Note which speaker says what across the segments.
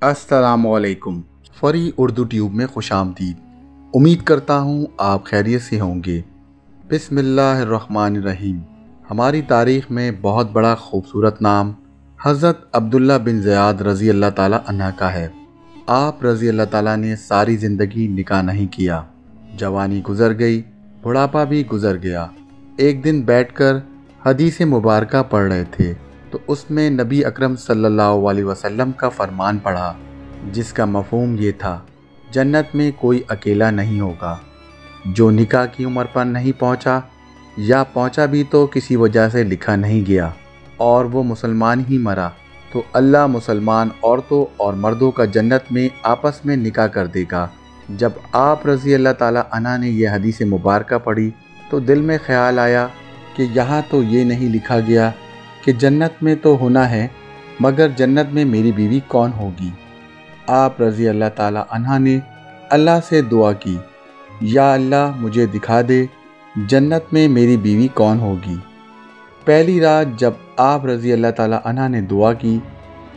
Speaker 1: अस्सलामुअलैकुम। फ़री उर्दू ट्यूब में खुशामदीद। उम्मीद करता हूँ आप खैरियत से होंगे। बिस्मिल्लाहिर्रहमानिर्रहीम। हमारी तारीख़ में बहुत बड़ा खूबसूरत नाम हज़रत अब्दुल्ला बिन ज़ियाद रज़ी अल्लाह ताला अन्हा का है। आप रज़ी अल्लाह ताला ने सारी ज़िंदगी निकाह नहीं किया। जवानी गुज़र गई, बुढ़ापा भी गुज़र गया। एक दिन बैठकर हदीस मुबारका पढ़ रहे थे तो उसमें नबी अकरम सल्लल्लाहु अलैहि वसल्लम का फरमान पढ़ा, जिसका मफ़हूम ये था, जन्नत में कोई अकेला नहीं होगा। जो निकाह की उम्र पर नहीं पहुंचा या पहुंचा भी तो किसी वजह से लिखा नहीं गया और वो मुसलमान ही मरा, तो अल्लाह मुसलमान औरतों और मर्दों का जन्नत में आपस में निकाह कर देगा। जब आप रज़ी अल्लाह ताला अन्हा ने यह हदीस मुबारका पढ़ी तो दिल में ख़्याल आया कि यहाँ तो ये नहीं लिखा गया कि जन्नत में तो होना है, मगर जन्नत में मेरी बीवी कौन होगी। आप रज़ी अल्लाह ताला अन्हा ने अल्लाह से दुआ की, या अल्लाह मुझे दिखा दे जन्नत में मेरी बीवी कौन होगी। पहली रात जब आप रज़ी अल्लाह ताला अन्हा ने दुआ की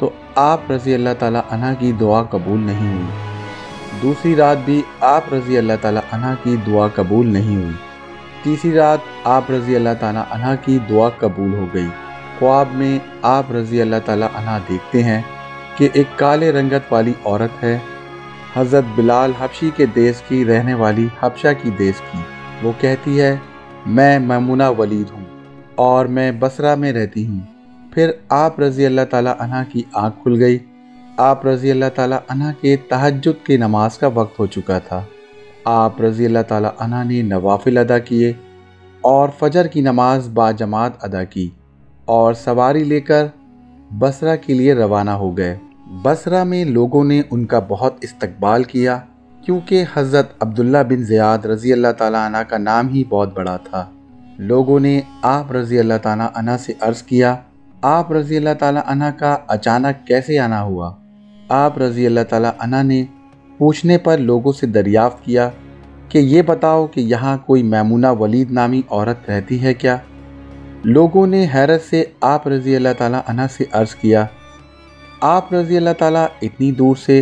Speaker 1: तो आप रज़ी अल्लाह ताला अन्हा की दुआ कबूल नहीं हुई। दूसरी रात भी आप रज़ी अल्लाह ताला अन्हा की दुआ कबूल नहीं हुई। तीसरी रात आप रज़ी अल्लाह ताला अन्हा की दुआ कबूल हो गई। ख्वाब में आप रज़ी अल्लाह ताला अन्हा देखते हैं कि एक काले रंगत वाली औरत है, हज़रत बिलाल हबशी के देश की रहने वाली हबशा की देश की। वो कहती है, मैं मैमुना वलीद हूँ और मैं बसरा में रहती हूँ। फिर आप रज़ी अल्लाह ताला अन्हा की आँख खुल गई। आप रज़ी अल्लाह ताला अन्हा के तहज्जुद की नमाज का वक्त हो चुका था। आप रज़ी अल्लाह ताला अन्हा ने नवाफिल अदा किए और फजर की नमाज बाजमात अदा की और सवारी लेकर बसरा के लिए रवाना हो गए। बसरा में लोगों ने उनका बहुत इस्तकबाल किया, क्योंकि हज़रत अब्दुल्ला बिन ज़ियाद रज़ी अल्लाह ताला अन्हा का नाम ही बहुत बड़ा था। लोगों ने आप रज़ी अल्लाह ताला अन्हा से अर्ज़ किया, आप रज़ी अल्लाह ताला अन्हा का अचानक कैसे आना हुआ। आप रज़ी अल्लाह ताला अन्हा ने पूछने पर लोगों से दरियाफ़्त किया कि ये बताओ कि यहाँ कोई मैमुना वलीद नामी औरत रहती है क्या। लोगों ने हैरत से आप रज़ी अल्लाह ताला अन्हा से अर्ज़ किया, आप रज़ी अल्लाह ताला इतनी दूर से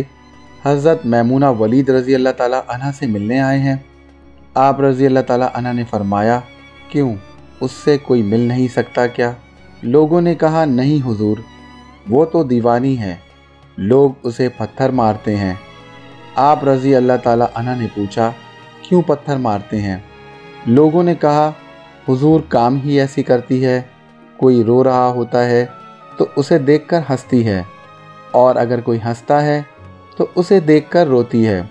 Speaker 1: हज़रत मैमुना वलीद रज़ी अल्लाह ताला अन्हा से मिलने आए हैं। आप रज़ी अल्लाह ताला अन्हा ने फरमाया, क्यों, उससे कोई मिल नहीं सकता क्या। लोगों ने कहा, नहीं हुजूर, वो तो दीवानी है, लोग उसे पत्थर मारते हैं। आप रज़ी अल्लाह ताला अन्हा ने पूछा, क्यों पत्थर मारते हैं। लोगों ने कहा, हुजूर काम ही ऐसी करती है, कोई रो रहा होता है तो उसे देखकर हंसती है, और अगर कोई हंसता है तो उसे देखकर रोती है।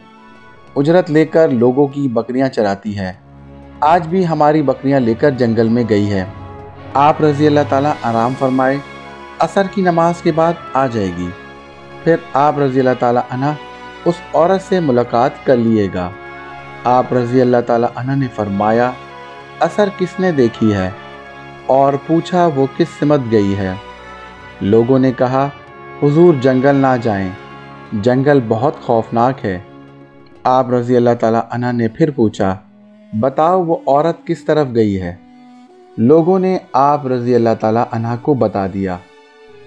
Speaker 1: उजरत लेकर लोगों की बकरियां चराती है। आज भी हमारी बकरियां लेकर जंगल में गई है। आप रज़ी अल्लाह ताला आराम फरमाए, असर की नमाज के बाद आ जाएगी। फिर आप रज़ी अल्लाह ताला अन्हा उस औरत से मुलाकात कर लिएगा। आप रज़ी अल्लाह ताला अन्हा ने फरमाया, असर किसने देखी है, और पूछा वो किस सिमत गई है। लोगों ने कहा, हुजूर जंगल ना जाएं, जंगल बहुत खौफनाक है। आप रज़ी अल्लाह ताला अन्हा ने फिर पूछा, बताओ वो औरत किस तरफ गई है। लोगों ने आप रज़ी अल्लाह ताला अन्हा को बता दिया।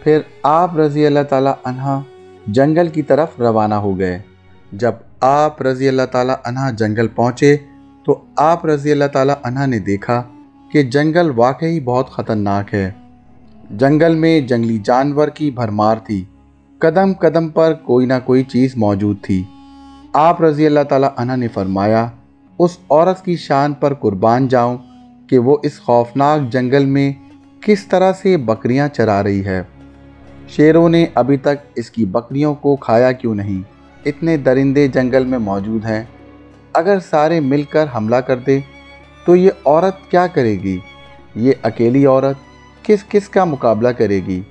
Speaker 1: फिर आप रज़ी अल्लाह ताला अन्हा जंगल की तरफ रवाना हो गए। जब आप रज़ी अल्लाह ताला अन्हा जंगल पहुँचे तो आप रज़ी अल्लाह ताला अन्हा ने देखा कि जंगल वाकई बहुत ख़तरनाक है। जंगल में जंगली जानवर की भरमार थी। कदम कदम पर कोई ना कोई चीज़ मौजूद थी। आप रज़ी अल्लाह ताला अन्हा ने फरमाया, उस औरत की शान पर कुर्बान जाऊं कि वो इस खौफनाक जंगल में किस तरह से बकरियां चरा रही है। शेरों ने अभी तक इसकी बकरियों को खाया क्यों नहीं। इतने दरिंदे जंगल में मौजूद हैं, अगर सारे मिलकर हमला कर दे तो ये औरत क्या करेगी। ये अकेली औरत किस किस का मुकाबला करेगी।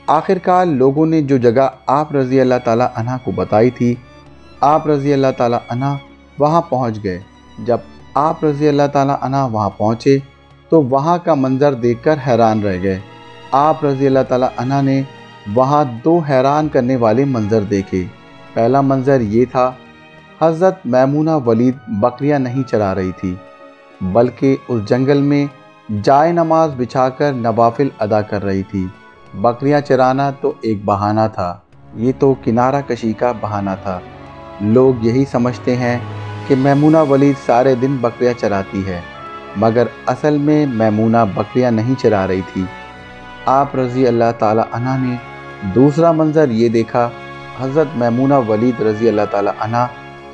Speaker 1: आखिरकार लोगों ने जो जगह आप रज़ी अल्लाह ताला अन्हा को बताई थी, आप रज़ी अल्लाह ताला अन्हा वहाँ पहुँच गए। जब आप रज़ी अल्लाह ताला अन्हा वहाँ पहुँचे तो वहाँ का मंज़र देखकर हैरान रह गए। आप रज़ी अल्लाह ताला अन्हा ने वहाँ दो हैरान करने वाले मंज़र देखे। पहला मंज़र ये था, हज़रत मैमुना वलीद बकरियां नहीं चरा रही थी, बल्कि उस जंगल में जाए नमाज बिछाकर नवाफिल अदा कर रही थी। बकरियां चराना तो एक बहाना था, ये तो किनारा कशी का बहाना था। लोग यही समझते हैं कि मैमूना वलीद सारे दिन बकरियां चराती है, मगर असल में मैमूना बकरियां नहीं चरा रही थी। आप रज़ी अल्लाह ताला अन्हा ने दूसरा मंज़र ये देखा, हज़रत मैमूना वलीद रज़ी अल्लाह ताला अन्हा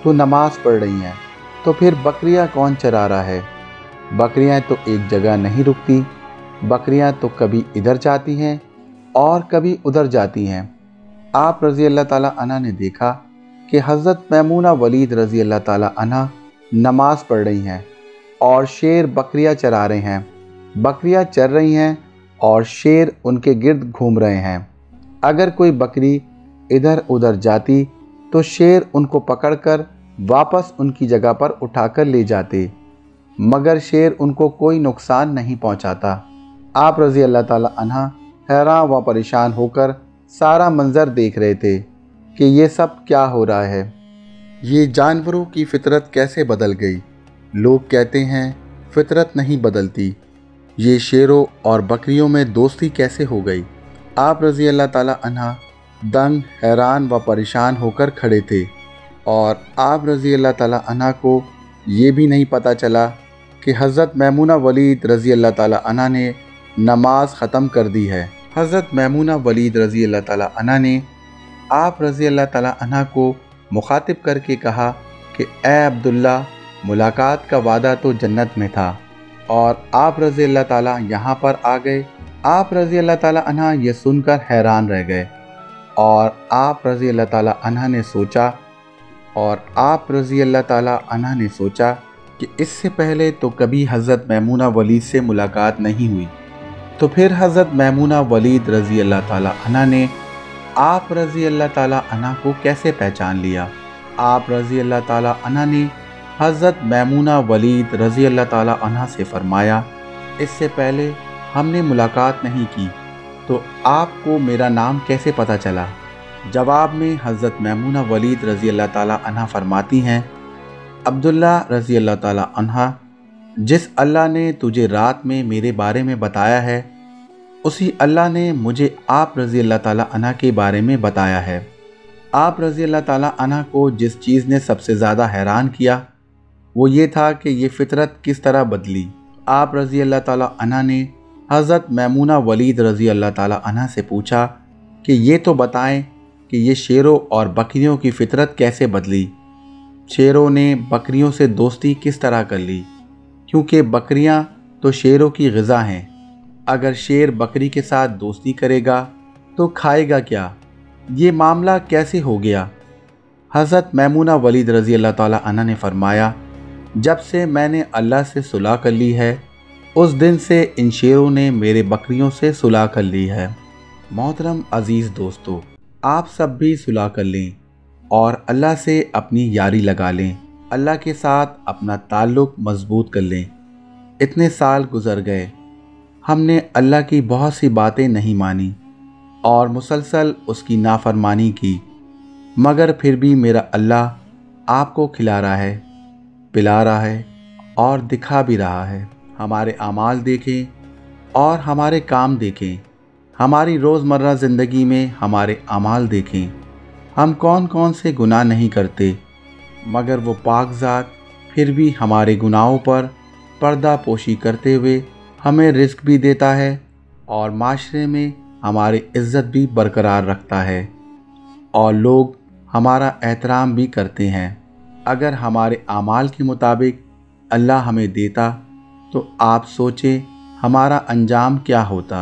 Speaker 1: तो नमाज़ पढ़ रही हैं, तो फिर बकरियां कौन चरा रहा है? बकरियां तो एक जगह नहीं रुकती, बकरियां तो कभी इधर जाती हैं और कभी उधर जाती हैं। आप रज़ी अल्लाह ताला अन्हा ने देखा कि हज़रत मैमूना वलीद रज़ी अल्लाह ताला अन्हा नमाज़ पढ़ रही हैं और शेर बकरियां चरा रहे हैं। बकरियां चर रही हैं और शेर उनके गिर्द घूम रहे हैं। अगर कोई बकरी इधर उधर जाती तो शेर उनको पकड़कर वापस उनकी जगह पर उठाकर ले जाते, मगर शेर उनको कोई नुकसान नहीं पहुंचाता। आप रज़ी अल्लाह ताला अन्हा हैरान व परेशान होकर सारा मंज़र देख रहे थे कि ये सब क्या हो रहा है। ये जानवरों की फितरत कैसे बदल गई? लोग कहते हैं फितरत नहीं बदलती। ये शेरों और बकरियों में दोस्ती कैसे हो गई? आप रज़ी अल्लाह ताला अन्हा दंग, हैरान व परेशान होकर खड़े थे और आप रज़ी अल्लाह ताला अन्हा को ये भी नहीं पता चला कि हज़रत मैमूना वलीद रज़ी अल्लाह ताला अन्हा ने नमाज ख़त्म कर दी है। हज़रत मैमूना वलीद रज़ी अल्लाह ताला अन्हा ने आप रज़ी अल्लाह ताला अन्हा को मुखातिब करके कहा कि ए अब्दुल्ला, मुलाकात का वादा तो जन्नत में था और आप रज़ी अल्लाह ताला यहाँ पर आ गए। आप रज़ी अल्लाह ताला अन्हा ये सुनकर हैरान रह गए और आप रज़ी अल्लाह ताला अन्हा ने सोचा कि इससे पहले तो कभी हज़रत मैमूना वलीद से मुलाकात नहीं हुई, तो फिर हज़रत मैमूना वलीद रज़ी अल्लाह ताला अन्हा ने आप रज़ी अल्लाह ताला अन्हा को कैसे पहचान लिया? आप रज़ी अल्लाह ताला अन्हा ने हज़रत मैमूना वलीद रज़ी अल्लाह ताला अन्हा से फरमाया, इससे पहले हमने मुलाकात नहीं की, तो आपको मेरा नाम कैसे पता चला? जवाब में हज़रत मैमूना वलीद रज़ी अल्लाह ताला अन्हा फरमाती हैं, अब्दुल्ला रज़ी अल्लाह ताला अन्हा, जिस अल्लाह ने तुझे रात में मेरे बारे में बताया है, उसी अल्लाह ने मुझे आप रज़ी अल्लाह ताला अन्हा के बारे में बताया है। आप रज़ी अल्लाह ताला अन्हा को जिस चीज़ ने सबसे ज़्यादा हैरान किया वो ये था कि ये फ़ितरत किस तरह बदली। आप रज़ी अल्लाह ताला अन्हा ने हज़रत मैमूना वलीद रज़ी अल्लाह ताला अन्हा से पूछा कि ये तो बताएं कि ये शेरों और बकरियों की फ़ितरत कैसे बदली? शेरों ने बकरियों से दोस्ती किस तरह कर ली? क्योंकि बकरियां तो शेरों की ग़िज़ा हैं। अगर शेर बकरी के साथ दोस्ती करेगा तो खाएगा क्या? ये मामला कैसे हो गया? हज़रत मैमूना वलीद रज़ी अल्लाह ताला अन्हा ने फरमाया, जब से मैंने अल्लाह से सुलह कर ली है, उस दिन से इन शेरों ने मेरे बकरियों से सुलह कर ली है। मोहतरम अज़ीज़ दोस्तों, आप सब भी सुलह कर लें और अल्लाह से अपनी यारी लगा लें, अल्लाह के साथ अपना ताल्लुक़ मज़बूत कर लें। इतने साल गुज़र गए, हमने अल्लाह की बहुत सी बातें नहीं मानी और मुसलसल उसकी नाफरमानी की, मगर फिर भी मेरा अल्लाह आपको खिला रहा है, पिला रहा है और दिखा भी रहा है। हमारे आमाल देखें और हमारे काम देखें, हमारी रोज़मर्रा ज़िंदगी में हमारे आमाल देखें। हम कौन कौन से गुनाह नहीं करते, मगर वो पाकज़ात फिर भी हमारे गुनाहों पर पर्दा पोशी करते हुए हमें रिज़्क़ भी देता है और माशरे में हमारी इज़्ज़त भी बरकरार रखता है और लोग हमारा एहतराम भी करते हैं। अगर हमारे आमाल के मुताबिक अल्लाह हमें देता तो आप सोचें हमारा अंजाम क्या होता,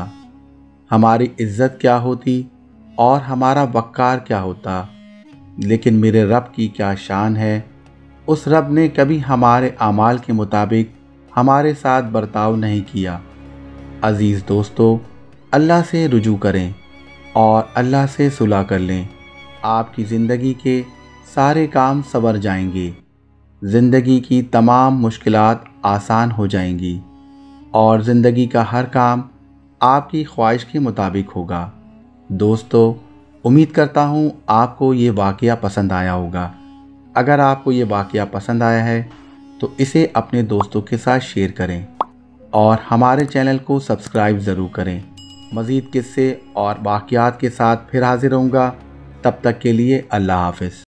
Speaker 1: हमारी इज़्ज़त क्या होती और हमारा वक़ार क्या होता। लेकिन मेरे रब की क्या शान है, उस रब ने कभी हमारे आमाल के मुताबिक हमारे साथ बर्ताव नहीं किया। अज़ीज़ दोस्तों, अल्लाह से रुजू करें और अल्लाह से सुलह कर लें। आपकी ज़िंदगी के सारे काम संवर जाएंगे, ज़िंदगी की तमाम मुश्किलात आसान हो जाएंगी और ज़िंदगी का हर काम आपकी ख्वाहिश के मुताबिक होगा। दोस्तों, उम्मीद करता हूँ आपको ये वाक़या पसंद आया होगा। अगर आपको ये वाक़या पसंद आया है तो इसे अपने दोस्तों के साथ शेयर करें और हमारे चैनल को सब्सक्राइब ज़रूर करें। मज़ीद किस्से और वाक़यात के साथ फिर हाज़िर रहूँगा। تب تک کے لیے اللہ حافظ۔